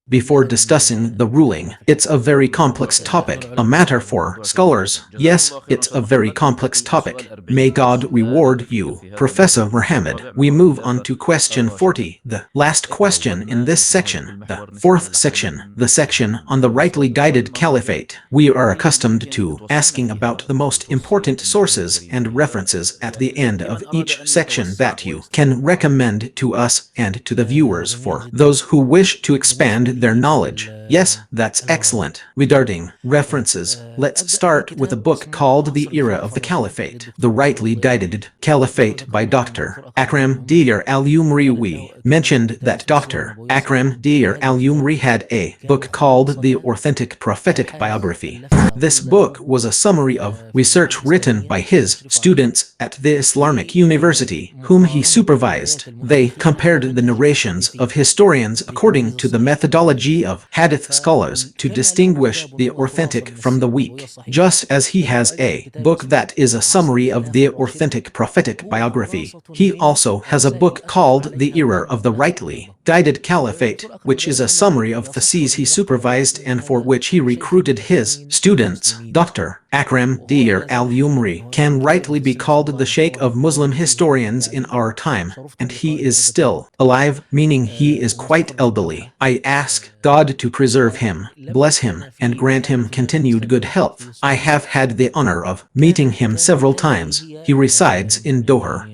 Before discussing the ruling, it's a very complex topic, a matter for scholars. Yes, it's a very complex topic. May God reward you, Professor Muhammad. We move on to question 40, the last question in this section, the fourth section, the section on the rightly guided caliphate. We are accustomed to asking about the most important sources and references at the end of each section that you can recommend to us and to the viewers for those who wish to expand their knowledge. Yes, that's excellent. Regarding references, let's start with a book called The Era of the Caliphate, The Rightly Guided Caliphate by Dr. Akram Dir al-Umri. We mentioned that Dr. Akram Dir al-Umri had a book called The Authentic Prophetic Biography. This book was a summary of research written by his students at the Islamic University, whom he supervised. They compared the narrations of historians according to the methodology of hadith scholars to distinguish the authentic from the weak. Just as he has a book that is a summary of the authentic prophetic biography, he also has a book called The Era of the Rightly Guided Caliphate, which is a summary of theses he supervised and for which he recruited his students. Dr. Akram Dir al-Umri can rightly be called the Sheikh of Muslim historians in our time, and he is still alive, meaning he is quite elderly. I ask God to preserve him, bless him, and grant him continued good health. I have had the honor of meeting him several times. He resides in Doha.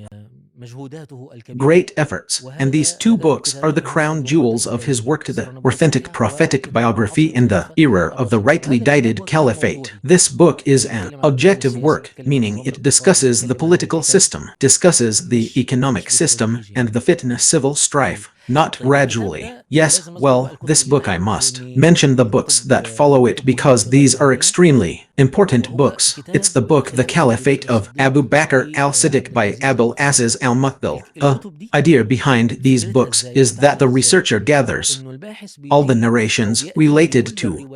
Great efforts, and these two books are the crown jewels of his work, to the authentic prophetic biography and the era of the rightly guided caliphate. This book is an objective work, meaning it discusses the political system, discusses the economic system, and the fitna civil strife, not gradually. Yes, well, this book I must mention the books that follow it because these are extremely important books. It's the book The Caliphate of Abu Bakr al-Siddiq by Abul Aziz al-Muqbil. The idea behind these books is that the researcher gathers all the narrations related to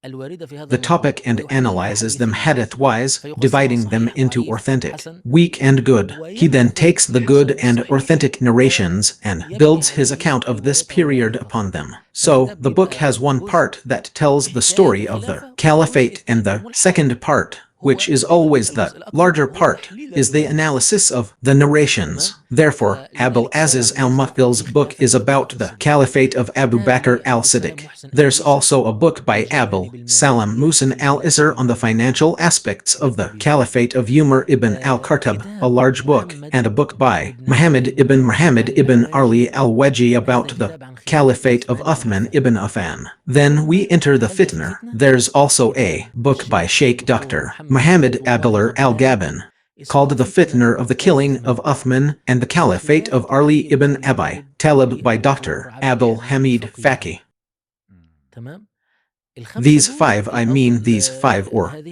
the topic and analyzes them hadith-wise, dividing them into authentic, weak, and good. He then takes the good and authentic narrations and builds his account of this period upon them. So, the book has one part that tells the story of the caliphate, and the second part, which is always the larger part, is the analysis of the narrations. Therefore, Abul Aziz al-Muqbil's book is about the Caliphate of Abu Bakr al-Siddiq. There's also a book by Abul Salam Musan al-Isr on the financial aspects of the Caliphate of Umar ibn al-Khattab, a large book, and a book by Muhammad ibn Ali al-Waji about the Caliphate of Uthman ibn Affan. Then we enter the fitna. There's also a book by Sheikh Dr. Muhammad Abdullah al-Gabin, called The Fitna of the Killing of Uthman and the Caliphate of Ali ibn Abi Talib by Dr. Abdul Hamid Faki. These five or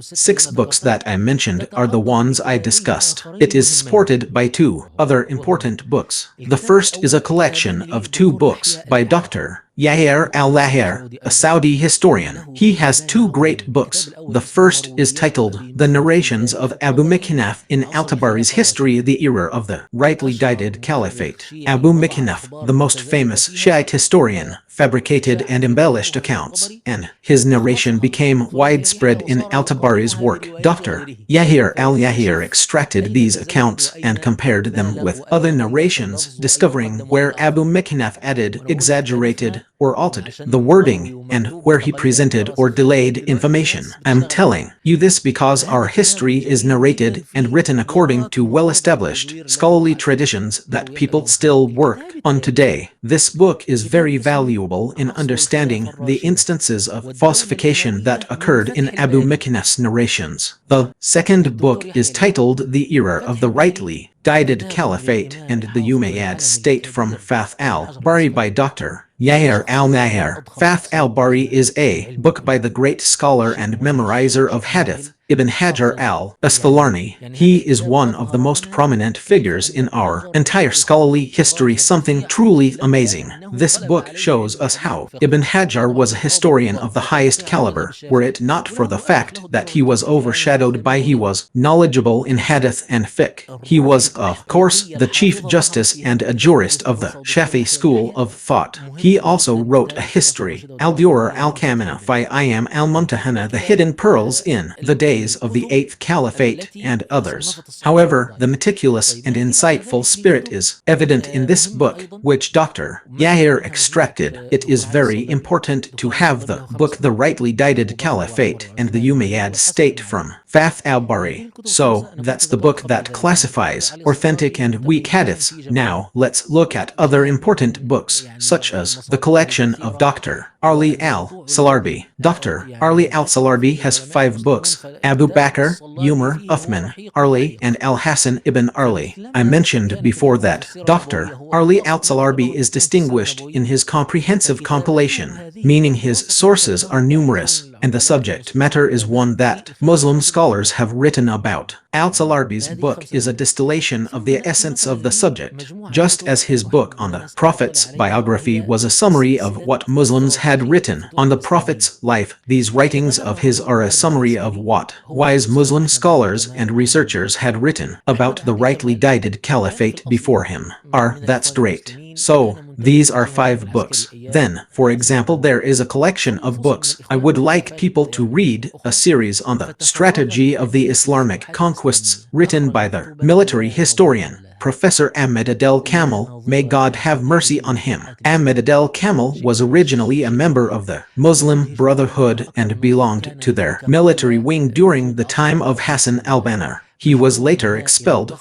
six books that I mentioned are the ones I discussed. It is supported by two other important books. The first is a collection of two books by Dr. Yahya al-Lahir, a Saudi historian. He has two great books. The first is titled The Narrations of Abu Mikhnaf in Al-Tabari's History, the Era of the Rightly Guided Caliphate. Abu Mikhnaf, the most famous Shiite historian, fabricated and embellished accounts, and his narration became widespread in al-Tabari's work. Dr. Yahya al-Yahya extracted these accounts and compared them with other narrations, discovering where Abu Mikhnaf added, exaggerated, or altered the wording, and where he presented or delayed information. I'm telling you this because our history is narrated and written according to well-established scholarly traditions that people still work on today. This book is very valuable in understanding the instances of falsification that occurred in Abu Mikhnaf's narrations. The second book is titled The Era of the Rightly Guided Caliphate and the Umayyad State from Fath al-Bari by Dr. Yahya al-Nahar. Fath al-Bari is a book by the great scholar and memorizer of hadith, Ibn Hajar al-Asqalani. He is one of the most prominent figures in our entire scholarly history, something truly amazing. This book shows us how Ibn Hajar was a historian of the highest caliber, were it not for the fact that he was overshadowed by he was knowledgeable in hadith and fiqh. He was, of course, the chief justice and a jurist of the Shafi school of thought. He also wrote a history, Al-Durar al-Kamina fi Ayam al-Mumtahana, the hidden pearls in the days of the 8th Caliphate, and others. However, the meticulous and insightful spirit is evident in this book, which Dr. Yahya extracted. It is very important to have the book The Rightly Guided Caliphate and the Umayyad State from Fath al-Bari. So, that's the book that classifies authentic and weak hadiths. Now, let's look at other important books, such as the collection of Dr. Ali al-Salarbi. Dr. Ali al-Salarbi has 5 books: Abu Bakr, Umar, Uthman, Ali, and Al-Hasan ibn Ali. I mentioned before that Dr. Ali al-Salarbi is distinguished in his comprehensive compilation, meaning his sources are numerous, and the subject matter is one that Muslim scholars have written about. Al-Salarbi's book is a distillation of the essence of the subject, just as his book on the Prophet's biography was a summary of what Muslims had written on the Prophet's life. These writings of his are a summary of what wise Muslim scholars and researchers had written about the rightly guided caliphate before him. That's great. So, these are 5 books. Then, for example, there is a collection of books. I would like people to read a series on the strategy of the Islamic conquests written by the military historian, Professor Ahmed Adel Kamel. May God have mercy on him. Ahmed Adel Kamel was originally a member of the Muslim Brotherhood and belonged to their military wing during the time of Hassan al-Banna. He was later expelled.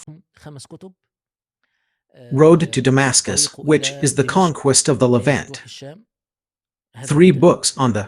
Road to Damascus, which is the conquest of the Levant. 3 books on the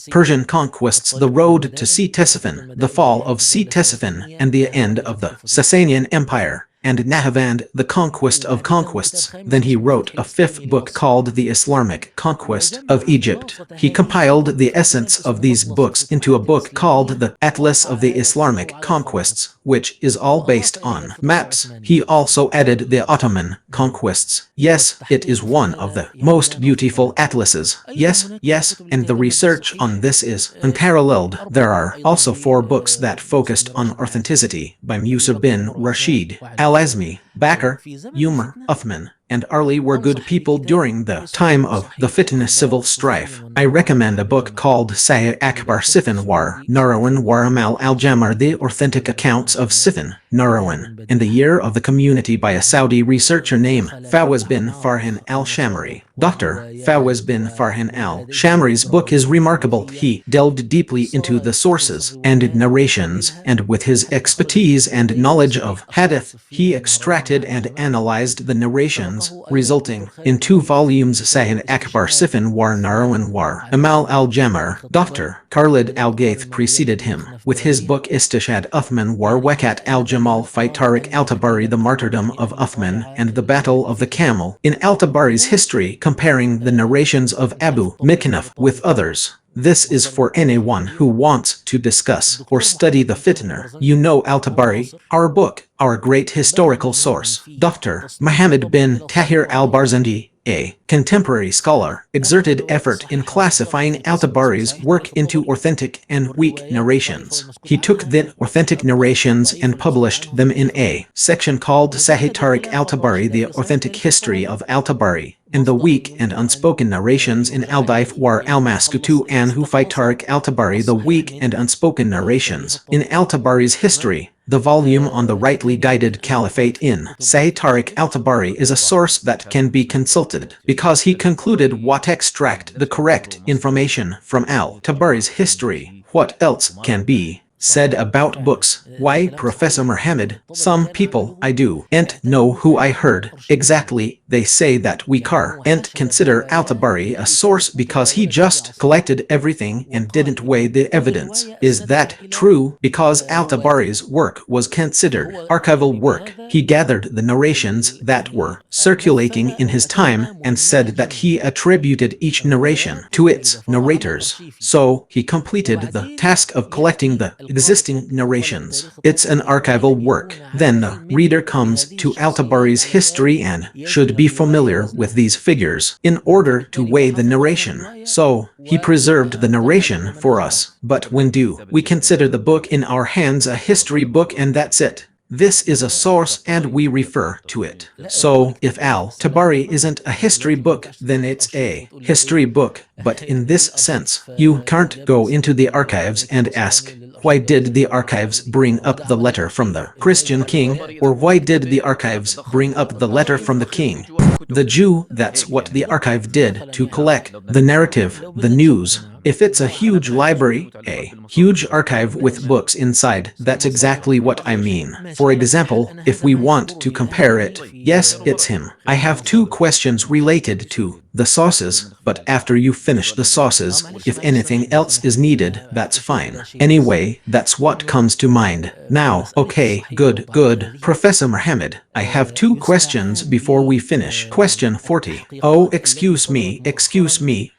Persian conquests: The Road to Ctesiphon, The Fall of Ctesiphon, and the End of the Sasanian Empire, and Nahevand, The Conquest of Conquests. Then he wrote a 5th book called The Islamic Conquest of Egypt. He compiled the essence of these books into a book called The Atlas of the Islamic Conquests, which is all based on maps. He also added the Ottoman conquests. Yes, it is one of the most beautiful atlases. Yes, and the research on this is unparalleled. There are also 4 books that focused on authenticity by Musa bin Rashid. Al-Azmi, Bakr, Umar, Uthman, and Ali were good people during the time of the Fitna civil strife. I recommend a book called Sahih Akbar Sifin War Narawan War Amal al-Jamar, The Authentic Accounts of Sifin, Narawan, in the Year of the Community, by a Saudi researcher named Fawaz bin Farhan al-Shamri. Dr. Fawaz bin Farhan al-Shamri's book is remarkable. He delved deeply into the sources and narrations, and with his expertise and knowledge of hadith, he extracted and analyzed the narrations, resulting in 2 volumes: Sahih Akbar Sifin War Narawan War Amal al-Jamar. Dr. Khalid al-Gaith preceded him with his book Istishad Uthman War Wakat al-Jamal fi Tariq al-Tabari, The Martyrdom of Uthman and the Battle of the Camel. In al-Tabari's history, comparing the narrations of Abu Mikhnaf with others. This is for anyone who wants to discuss or study the fitna. You know al-Tabari, our book, our great historical source. Dr. Muhammad bin Tahir al-Barzandi, a contemporary scholar, exerted effort in classifying al-Tabari's work into authentic and weak narrations. He took the authentic narrations and published them in a section called Sahih Tariq al-Tabari, the authentic history of al-Tabari, and the weak and unspoken narrations in al-Daif war al-Maskutu and Hufai Tariq al-Tabari, the weak and unspoken narrations in al-Tabari's history. The volume on the rightly guided caliphate in Sahih Tariq al-Tabari is a source that can be consulted because he concluded what extract the correct information from al-Tabari's history. What else can be said about books? Why, Professor Muhammad, some people I do and know who I heard exactly, they say that we can't consider al-Tabari a source because he just collected everything and didn't weigh the evidence. Is that true? Because al-Tabari's work was considered archival work. He gathered the narrations that were circulating in his time and said that he attributed each narration to its narrators. So he completed the task of collecting the existing narrations. It's an archival work. Then the reader comes to al-Tabari's history and should be familiar with these figures in order to weigh the narration. So he preserved the narration for us. But when do we consider the book in our hands a history book and that's it? This is a source and we refer to it. So if al-Tabari isn't a history book, then it's a history book. But in this sense, you can't go into the archives and ask, why did the archives bring up the letter from the Christian king? Or why did the archives bring up the letter from the king? The Jew, that's what the archive did to collect the narrative, the news. If it's a huge library, a huge archive with books inside, that's exactly what I mean. For example, if we want to compare it, yes, it's him. I have two questions related to the sources, but after you finish the sources, if anything else is needed, that's fine. Anyway, that's what comes to mind. Now, okay, good. Professor Muhammad, I have two questions before we finish. Question 40. Oh, excuse me,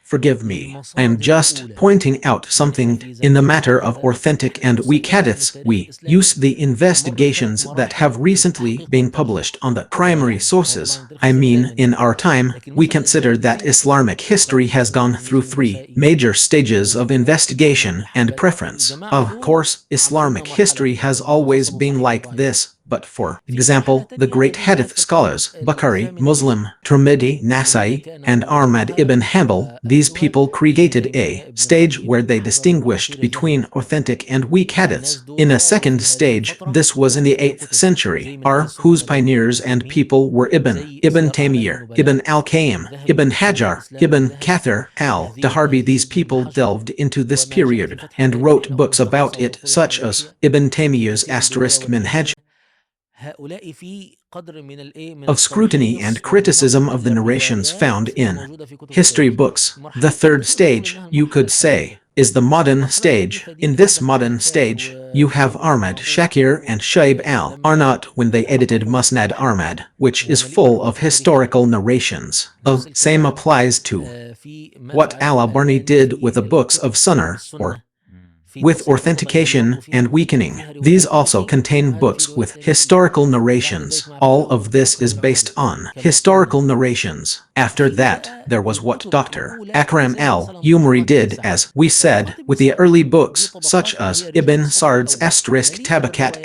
forgive me. I am just pointing out something. In the matter of authentic and weak hadiths, we use the investigations that have recently been published on the primary sources. I mean, in our time, we consider that Islamic history has gone through three major stages of investigation and preference. Of course, Islamic history has always been like this. But for example, the great hadith scholars, Bukhari, Muslim, Tirmidhi, Nasai, and Ahmad ibn Hanbal, these people created a stage where they distinguished between authentic and weak hadiths. In a second stage, this was in the 8th century, whose pioneers and people were Ibn Taymiyyah, Ibn al-Qayyim, Ibn Hajar, Ibn Kathir, al-Daharbi. These people delved into this period and wrote books about it, such as Ibn Taymiyyah's Minhaj of scrutiny and criticism of the narrations found in history books. The third stage, you could say, is the modern stage. In this modern stage, you have Ahmad Shakir and Shaib al-Arnaut when they edited Musnad Ahmad, which is full of historical narrations. The same applies to what al-Barni did with the books of Sunnah, or with authentication and weakening. These also contain books with historical narrations. All of this is based on historical narrations. After that, there was what Dr. Akram al-Umari did, as we said, with the early books, such as Ibn Sard's *Tabakat*.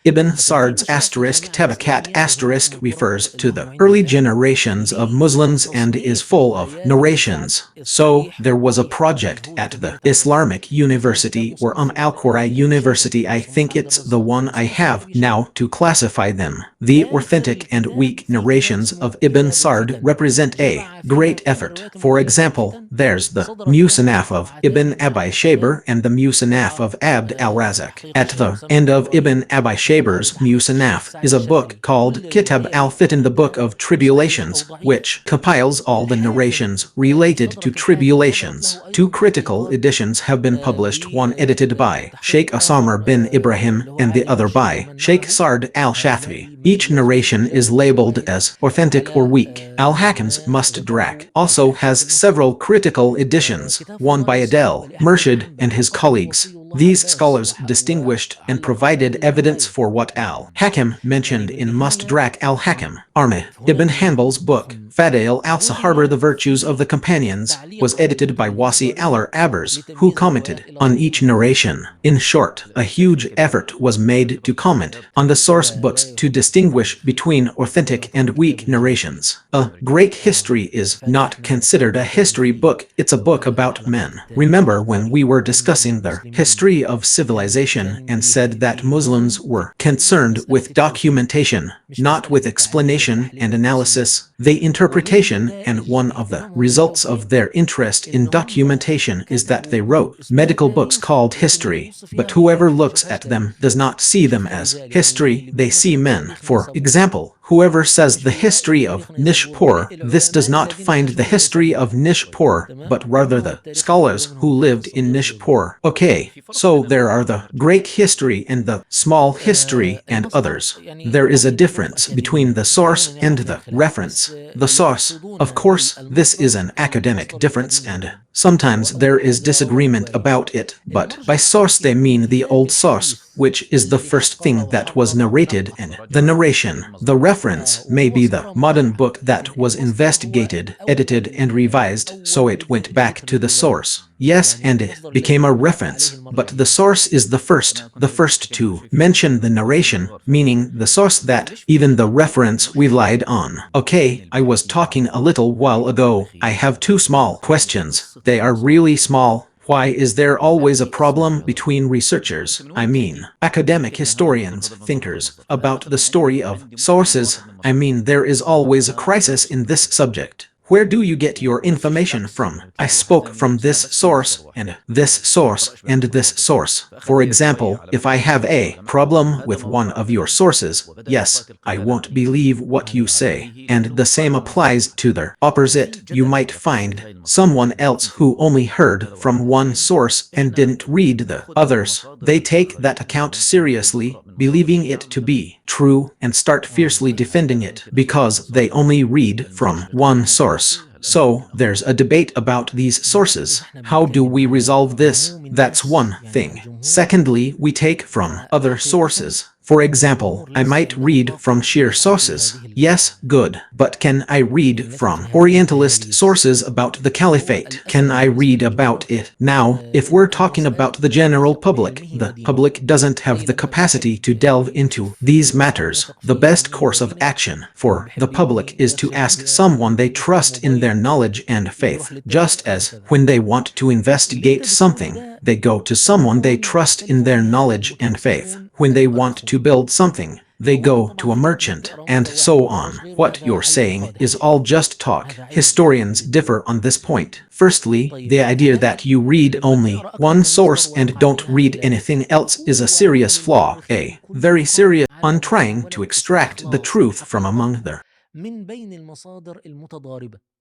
Ibn Sard's *Tabakat* refers to the early generations of Muslims and is full of narrations. So, there was a project at the Islamic University or Al-Qura University, I think it's the one I have now, to classify them. The authentic and weak narrations of Ibn Sard represent a great effort. For example, there's the Musannaf of Ibn Abi Shaybar and the Musannaf of Abd al-Razak. At the end of Ibn Abi Shaybar's Musannaf is a book called Kitab al-Fitan, the Book of Tribulations, which compiles all the narrations related to tribulations. Two critical editions have been published, one edited by Sheikh Asamar bin Ibrahim and the other by Sheikh Sard al-Shathri. Each narration is labeled as authentic or weak. Al-Hakam's Mustadrak also has several critical editions, one by Adel Murshid and his colleagues. These scholars distinguished and provided evidence for what al-Hakam mentioned in Mustadrak al-Hakam. Ahmad ibn Hanbal's book, Fadail al-Sahaba, The Virtues of the Companions, was edited by Wasi al-Abers, who commented on each narration. In short, a huge effort was made to comment on the source books to distinguish between authentic and weak narrations. A great history is not considered a history book, it's a book about men. Remember when we were discussing the history of civilization and said that Muslims were concerned with documentation, not with explanation and analysis, the interpretation, and one of the results of their interest in documentation is that they wrote medical books called history, but whoever looks at them does not see them as history, they see men. For example, whoever says the history of Nishapur, this does not find the history of Nishapur, but rather the scholars who lived in Nishapur. Okay, so there are the great history and the small history and others. There is a difference between the source and the reference. The source, of course, this is an academic difference and sometimes there is disagreement about it, but by source they mean the old source, which is the first thing that was narrated, and the narration, the reference, may be the modern book that was investigated, edited and revised, so it went back to the source. Yes, and it became a reference, but the source is the first to mention the narration, meaning the source that even the reference relied on. Okay, I was talking a little while ago. I have two small questions. They are really small. Why is there always a problem between researchers, I mean, academic historians, thinkers, about the story of sources? I mean, there is always a crisis in this subject. Where do you get your information from? I spoke from this source, and this source, and this source. For example, if I have a problem with one of your sources, yes, I won't believe what you say. And the same applies to the opposite. You might find someone else who only heard from one source and didn't read the others. They take that account seriously, believing it to be true, and start fiercely defending it because they only read from one source. So, there's a debate about these sources. How do we resolve this? That's one thing. Secondly, we take from other sources. For example, I might read from Shia sources. Yes, good. But can I read from Orientalist sources about the Caliphate? Can I read about it? Now, if we're talking about the general public, the public doesn't have the capacity to delve into these matters. The best course of action for the public is to ask someone they trust in their knowledge and faith. Just as when they want to investigate something, they go to someone they trust in their knowledge and faith. When they want to build something, they go to a merchant, and so on. What you're saying is all just talk. Historians differ on this point. Firstly, the idea that you read only one source and don't read anything else is a serious flaw, a very serious on trying to extract the truth from among the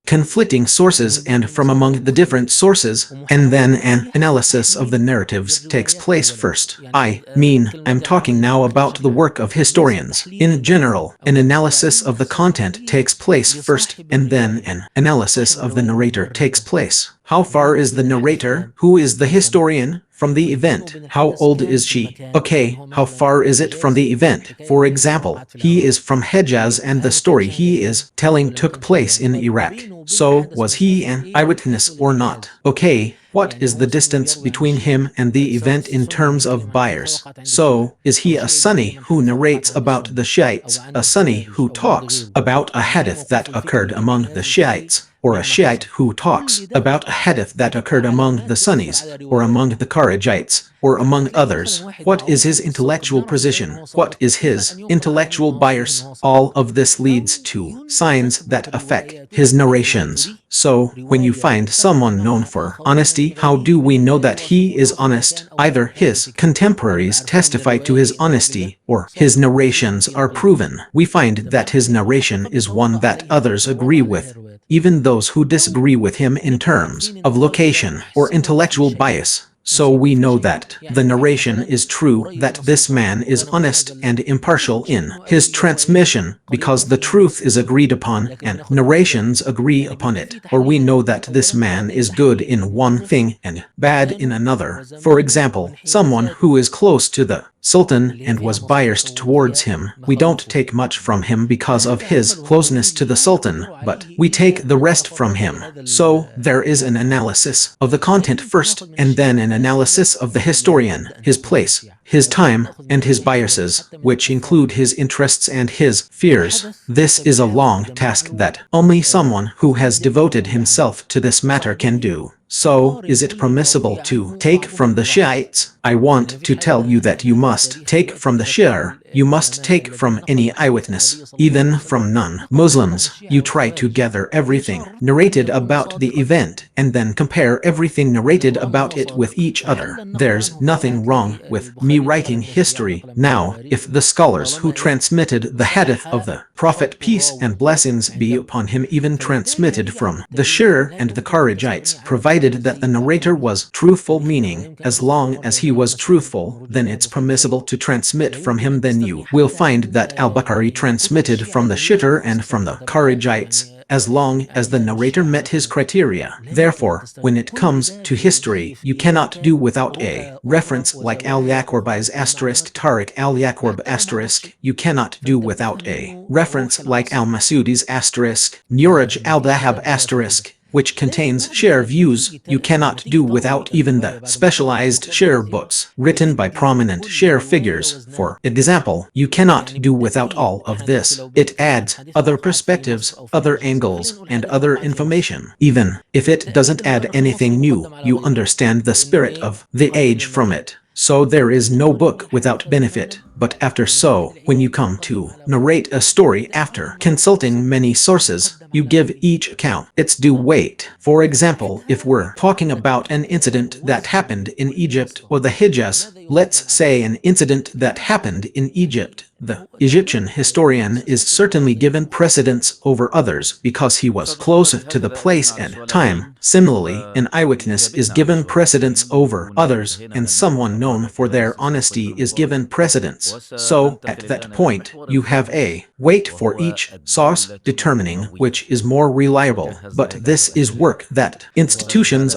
conflicting sources and from among the different sources, and then an analysis of the narratives takes place first. I'm talking now about the work of historians. In general, an analysis of the content takes place first, and then an analysis of the narrator takes place. How far is the narrator? Who is the historian? From the event. How old is she? Okay, how far is it from the event? For example, he is from Hejaz and the story he is telling took place in Iraq. So, was he an eyewitness or not? Okay, what is the distance between him and the event in terms of buyers? So, is he a Sunni who narrates about the Shiites, a Sunni who talks about a hadith that occurred among the Shiites, or a Shiite who talks about a hadith that occurred among the Sunnis, or among the Kharijites, or among others? What is his intellectual position? What is his intellectual bias? All of this leads to signs that affect his narrations. So, when you find someone known for honesty, how do we know that he is honest? Either his contemporaries testify to his honesty, or his narrations are proven. We find that his narration is one that others agree with, even those who disagree with him in terms of location or intellectual bias. So we know that the narration is true, that this man is honest and impartial in his transmission, because the truth is agreed upon and narrations agree upon it. Or we know that this man is good in one thing and bad in another. For example, someone who is close to the sultan and was biased towards him. We don't take much from him because of his closeness to the sultan, but we take the rest from him. So, there is an analysis of the content first, and then an analysis of the historian, his place, his time, and his biases, which include his interests and his fears. This is a long task that only someone who has devoted himself to this matter can do. So, is it permissible to take from the Shiites? I want to tell you that you must take from the Shia. You must take from any eyewitness, even from non-Muslims. You try to gather everything narrated about the event and then compare everything narrated about it with each other. There's nothing wrong with me writing history. Now, if the scholars who transmitted the hadith of the Prophet, peace and blessings be upon him, even transmitted from the Shia and the Kharijites, provided that the narrator was truthful, meaning as long as he was truthful, then it's permissible to transmit from him. Then you will find that al-Bukhari transmitted from the Shia and from the Kharijites, as long as the narrator met his criteria. Therefore, when it comes to history, you cannot do without a reference like al-Yaqurbi's asterisk Tariq al-Yaqurb asterisk. You cannot do without a reference like al-Masudi's asterisk Nuraj al-Dhahab asterisk, which contains Shia views. You cannot do without even the specialized Shia books written by prominent Shia figures. For example, you cannot do without all of this. It adds other perspectives, other angles, and other information. Even if it doesn't add anything new, you understand the spirit of the age from it. So there is no book without benefit. But after so, when you come to narrate a story after consulting many sources, you give each account its due weight. For example, if we're talking about an incident that happened in Egypt or the Hijaz, let's say an incident that happened in Egypt, the Egyptian historian is certainly given precedence over others because he was close to the place and time. Similarly, an eyewitness is given precedence over others, and someone known for their honesty is given precedence. So, at that point, you have a weight for each source, determining which is more reliable. But this is work that institutions,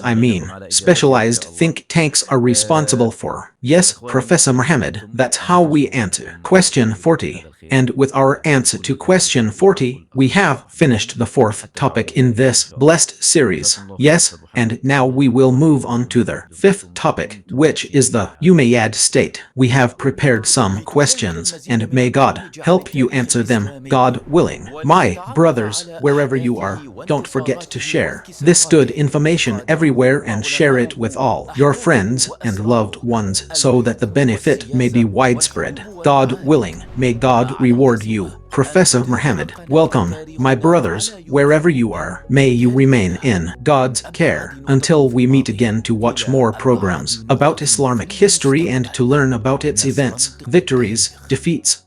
specialized think tanks, are responsible for. Yes, Professor Muhammad, that's how we answer question 40. And with our answer to question 40, we have finished the fourth topic in this blessed series. Yes, and now we will move on to the fifth topic, which is the Umayyad state. We have prepared some questions, and may God help you answer them, God willing. My brothers, wherever you are, don't forget to share this good information everywhere and share it with all your friends and loved ones so that the benefit may be widespread. God willing, may God reward you. Professor Muhammad, welcome, my brothers, wherever you are. May you remain in God's care until we meet again to watch more programs about Islamic history and to learn about its events, victories, defeats,